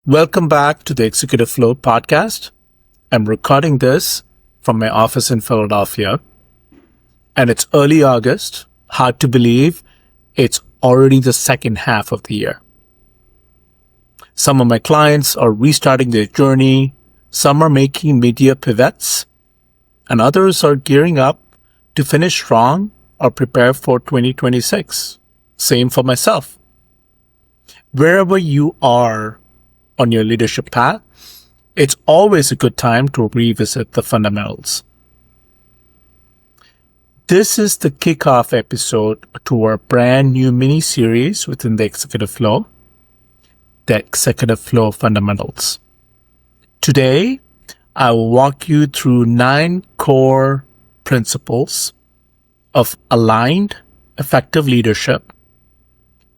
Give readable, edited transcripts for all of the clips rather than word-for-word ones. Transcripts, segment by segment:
Welcome back to the Executive Flow podcast. I'm recording this from my office in Philadelphia, and it's early August. Hard to believe it's already the second half of the year. Some of my clients are restarting their journey, some are making mid-year pivots, and others are gearing up to finish strong or prepare for 2026. Same for myself. Wherever you are on your leadership path, it's always a good time to revisit the fundamentals. This is the kickoff episode to our brand new mini-series within the Executive Flow, the Executive Flow Fundamentals. Today, I will walk you through 9 core principles of aligned, effective leadership,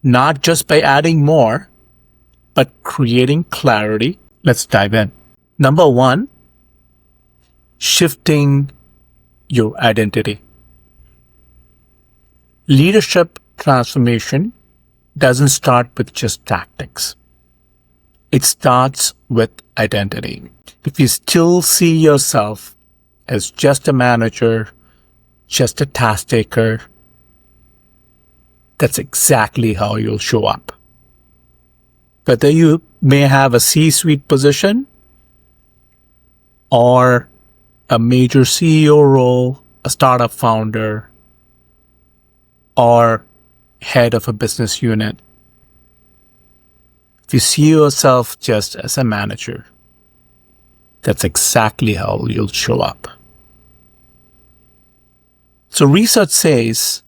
not just by adding more, but creating clarity. Let's dive in. Number 1, shifting your identity. Leadership transformation doesn't start with just tactics. It starts with identity. If you still see yourself as just a manager, just a task taker, that's exactly how you'll show up. Whether you may have a C-suite position or a major CEO role, a startup founder, or head of a business unit, if you see yourself just as a manager, that's exactly how you'll show up. So research says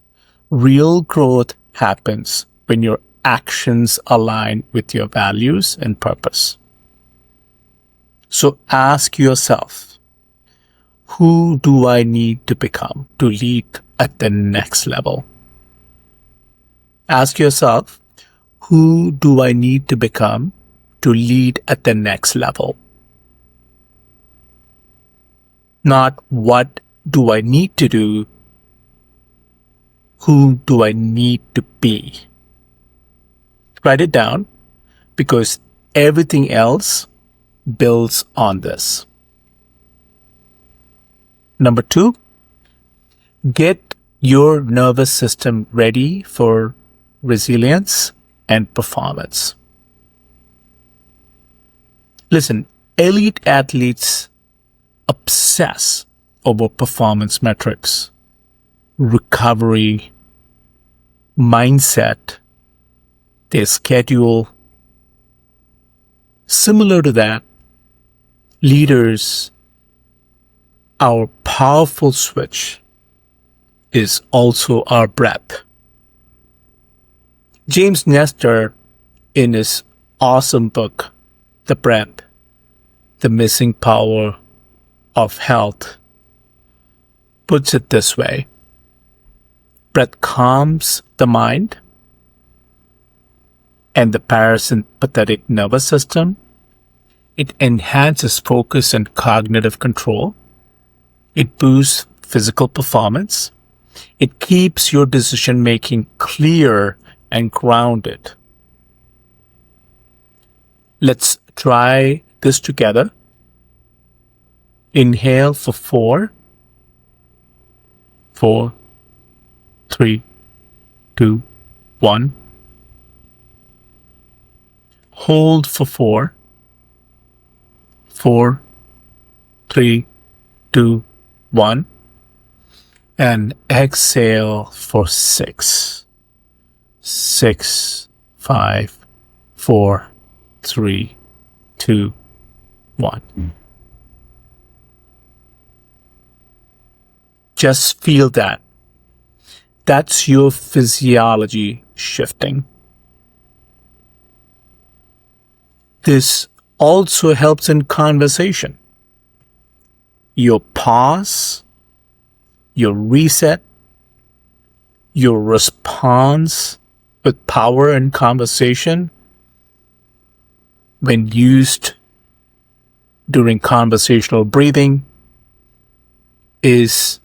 real growth happens when your actions align with your values and purpose. So ask yourself, who do I need to become to lead at the next level? Ask yourself, who do I need to become to lead at the next level? Not what do I need to do, who do I need to be? Write it down, because everything else builds on this. Number 2, get your nervous system ready for resilience and performance. Listen, elite athletes obsess over performance metrics, recovery, mindset, their schedule. Similar to that, leaders, our powerful switch is also our breath. James Nestor, in his awesome book, The Breath, The Missing Power of Health, puts it this way: breath calms the mind and the parasympathetic nervous system. It enhances focus and cognitive control. It boosts physical performance. It keeps your decision making clear and grounded. Let's try this together. Inhale for 4, 4, 3, 2, 1. Hold for 4, 4, 3, 2, 1. And exhale for 6, 6, 5, 4, 3, 2, 1. Just feel that. That's your physiology shifting. This also helps in conversation. Your pause, your reset, your response with power in conversation, when used during conversational breathing, is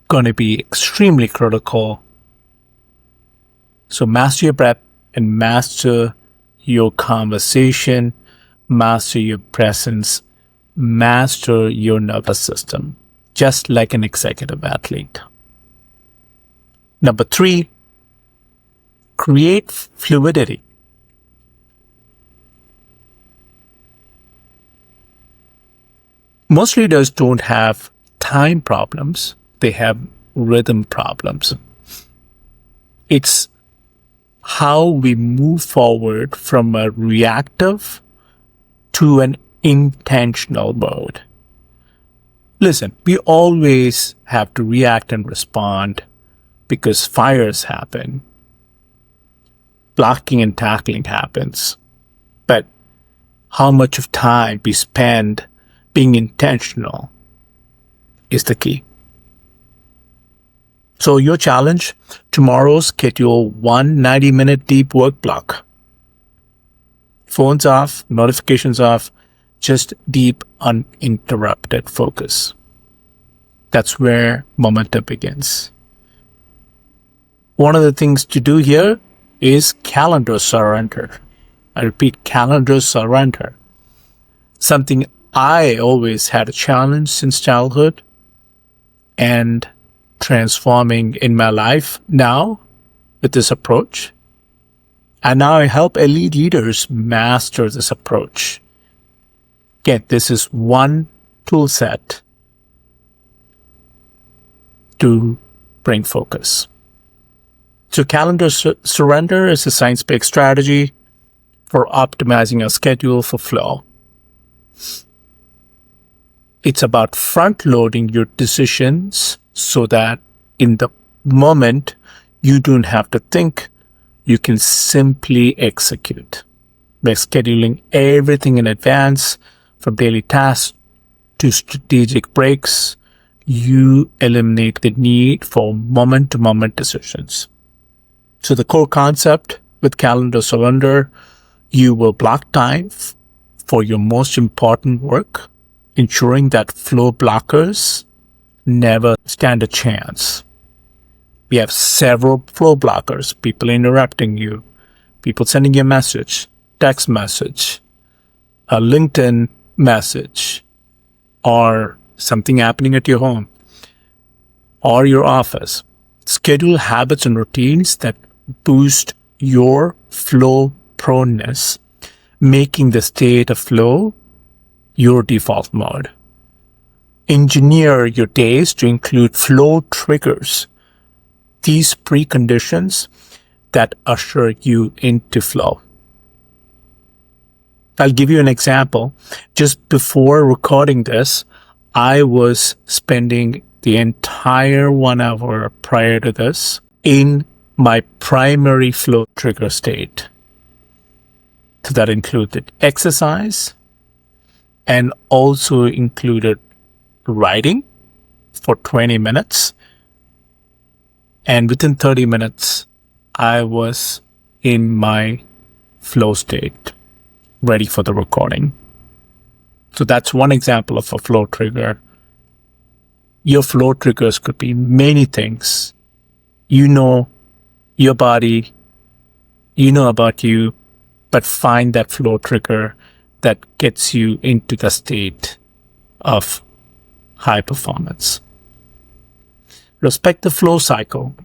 going to be extremely critical. So master your breath and master your conversation master your presence, master your nervous system, just like an executive athlete. Number 3, create fluidity. Most leaders don't have time problems, they have rhythm problems. It's how we move forward from a reactive to an intentional mode. Listen, we always have to react and respond because fires happen. Blocking and tackling happens. But how much of time we spend being intentional is the key. So your challenge, tomorrow schedule one 90-minute deep work block. Phones off, notifications off, just deep, uninterrupted focus. That's where momentum begins. One of the things to do here is calendar surrender. I repeat, calendar surrender. Something I always had a challenge since childhood and transforming in my life now with this approach. And now I help elite leaders master this approach. Again, this is one tool set to bring focus. So calendar surrender is a science-based strategy for optimizing your schedule for flow. It's about front-loading your decisions so that in the moment you don't have to think, you can simply execute. By scheduling everything in advance, from daily tasks to strategic breaks, you eliminate the need for moment-to-moment decisions. So the core concept with calendar surrender, you will block time for your most important work, ensuring that flow blockers never stand a chance. We have several flow blockers, people interrupting you, people sending you a message, text message, a LinkedIn message, or something happening at your home or your office. Schedule habits and routines that boost your flow proneness, making the state of flow your default mode. Engineer your days to include flow triggers, these preconditions that usher you into flow. I'll give you an example. Just before recording this, I was spending the entire 1 hour prior to this in my primary flow trigger state. So that included exercise and also included writing for 20 minutes. And within 30 minutes, I was in my flow state, ready for the recording. So that's one example of a flow trigger. Your flow triggers could be many things. You know your body, you know about you, but find that flow trigger that gets you into the state of high performance. Respect the flow cycle,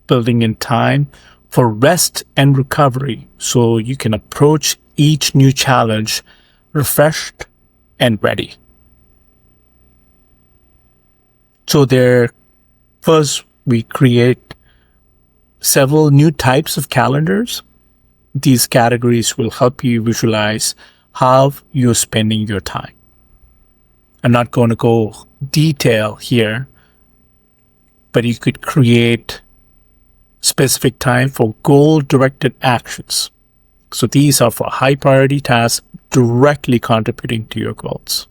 building in time for rest and recovery so you can approach each new challenge refreshed and ready. So first we create several new types of calendars. These categories will help you visualize how you're spending your time. I'm not going to go detail here, but you could create specific time for goal-directed actions. So these are for high priority tasks directly contributing to your goals.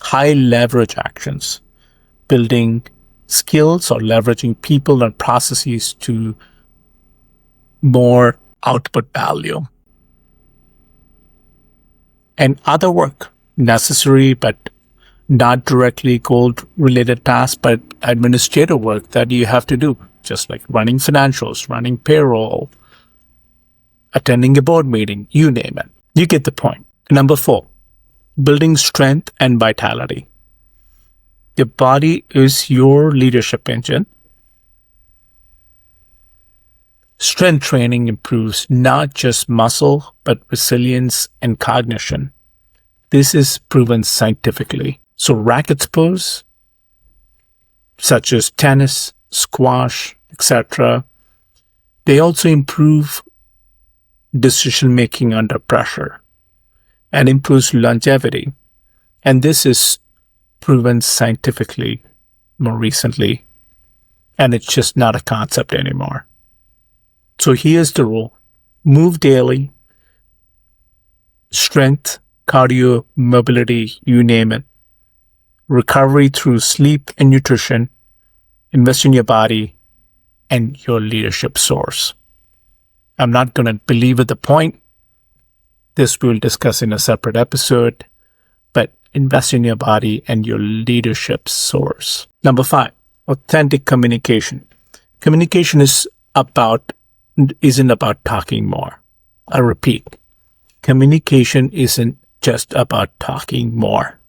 High leverage actions, building skills or leveraging people and processes to more output value. And other work, necessary but not directly goal-related tasks, but administrative work that you have to do, just like running financials, running payroll, attending a board meeting, you name it. You get the point. Number 4, building strength and vitality. Your body is your leadership engine. Strength training improves not just muscle, but resilience and cognition. This is proven scientifically. So racket sports, such as tennis, squash, etc., they also improve decision-making under pressure and improves longevity. And this is proven scientifically more recently. And it's just not a concept anymore. So here's the rule. Move daily. Strength, cardio, mobility, you name it. Recovery through sleep and nutrition. Invest in your body and your leadership source. I'm not going to belabor the point. This we'll discuss in a separate episode. But invest in your body and your leadership source. Number 5, authentic communication. Communication isn't about talking more. I repeat, communication isn't just about talking more.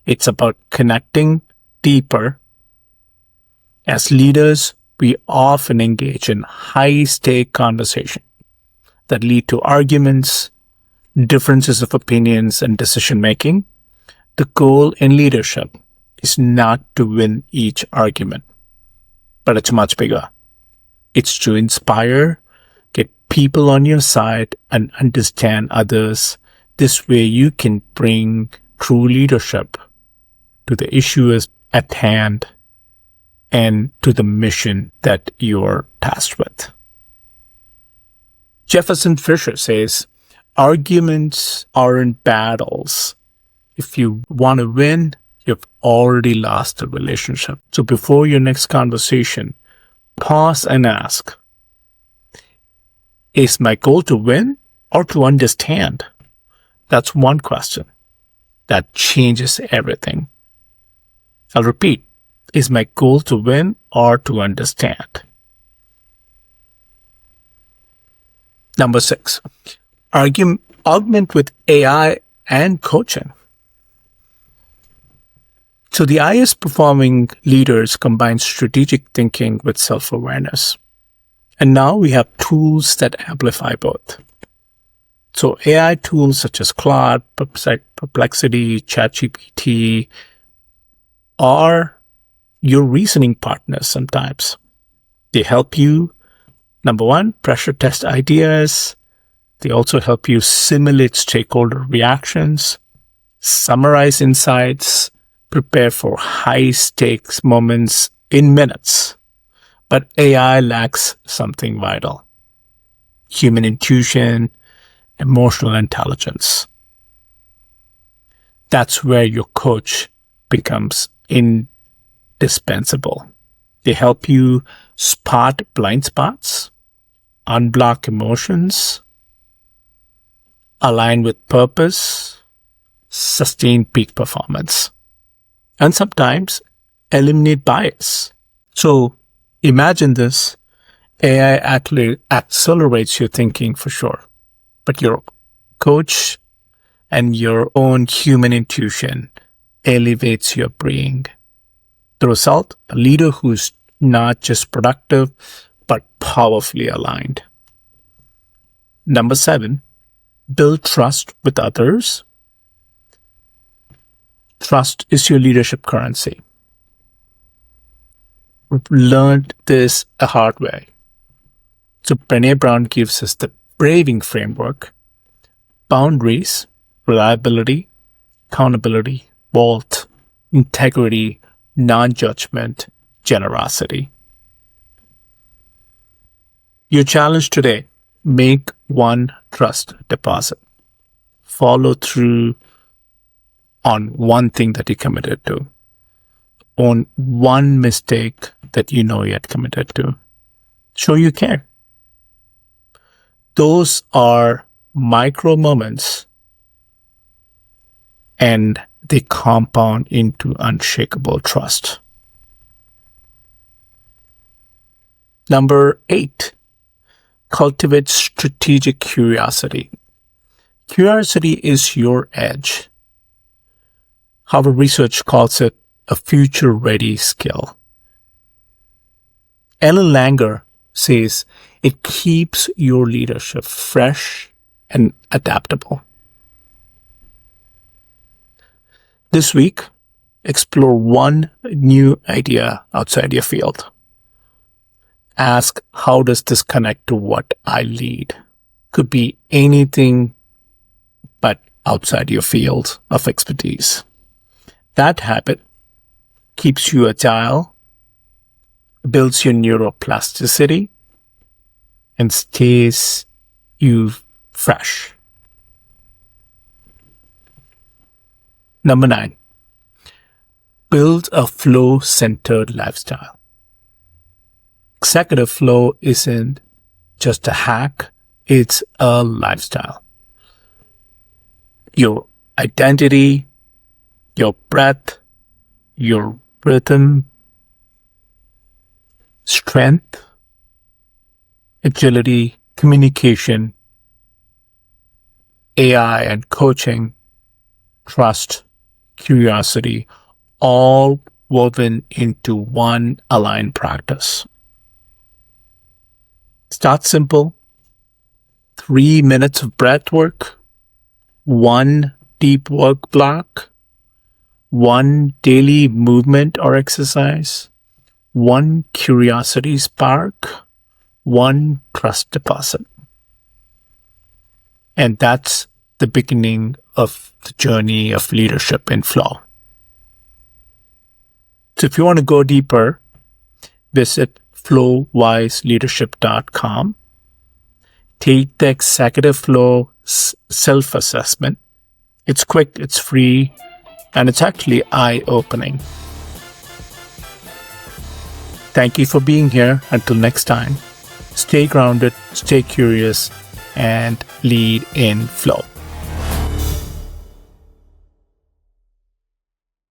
It's about connecting deeper. As leaders, we often engage in high-stake conversation that lead to arguments, differences of opinions, and decision-making. The goal in leadership is not to win each argument, but it's much bigger. It's to inspire, get people on your side, and understand others. This way you can bring true leadership to the issues at hand and to the mission that you're tasked with. Jefferson Fisher says, arguments aren't battles. If you want to win, you've already lost the relationship. So before your next conversation, pause and ask, is my goal to win or to understand? That's one question. That changes everything. I'll repeat, is my goal to win or to understand? Number 6, augment with AI and coaching. So the highest performing leaders combine strategic thinking with self-awareness. And now we have tools that amplify both. So AI tools such as Claude, Perplexity, ChatGPT are your reasoning partners sometimes. They help you, number 1, pressure test ideas. They also help you simulate stakeholder reactions, summarize insights, prepare for high-stakes moments in minutes. But AI lacks something vital: human intuition, emotional intelligence. That's where your coach becomes indispensable. They help you spot blind spots, unblock emotions, align with purpose, sustain peak performance, and sometimes eliminate bias. So imagine this. AI actually accelerates your thinking for sure, but your coach and your own human intuition elevates your brain. The result, a leader who's not just productive, but powerfully aligned. Number 7, build trust with others. Trust is your leadership currency. We've learned this a hard way. So Brené Brown gives us the braving framework: boundaries, reliability, accountability, vault, integrity, non-judgment, generosity. Your challenge today: make one trust deposit. Follow through on one thing that you committed to. On one mistake that you know you had committed to. Show you care. Those are micro moments, and they compound into unshakable trust. Number 8, cultivate strategic curiosity. Curiosity is your edge. Harvard research calls it a future-ready skill. Ellen Langer says it keeps your leadership fresh and adaptable. This week, explore one new idea outside your field. Ask, how does this connect to what I lead? Could be anything but outside your field of expertise. That habit keeps you agile, builds your neuroplasticity, and stays you fresh. Number 9, build a flow-centered lifestyle. Executive flow isn't just a hack, it's a lifestyle. Your identity, your breath, your rhythm, strength, agility, communication, AI and coaching, trust, curiosity, all woven into one aligned practice. Start simple. 3 minutes of breath work, 1 deep work block, 1 daily movement or exercise, 1 curiosity spark, 1 trust deposit. And that's the beginning of the journey of leadership in flow. So if you want to go deeper, visit flowwiseleadership.com. Take the Executive Flow self-assessment. It's quick, it's free, and it's actually eye-opening. Thank you for being here. Until next time, stay grounded, stay curious, and lead in flow.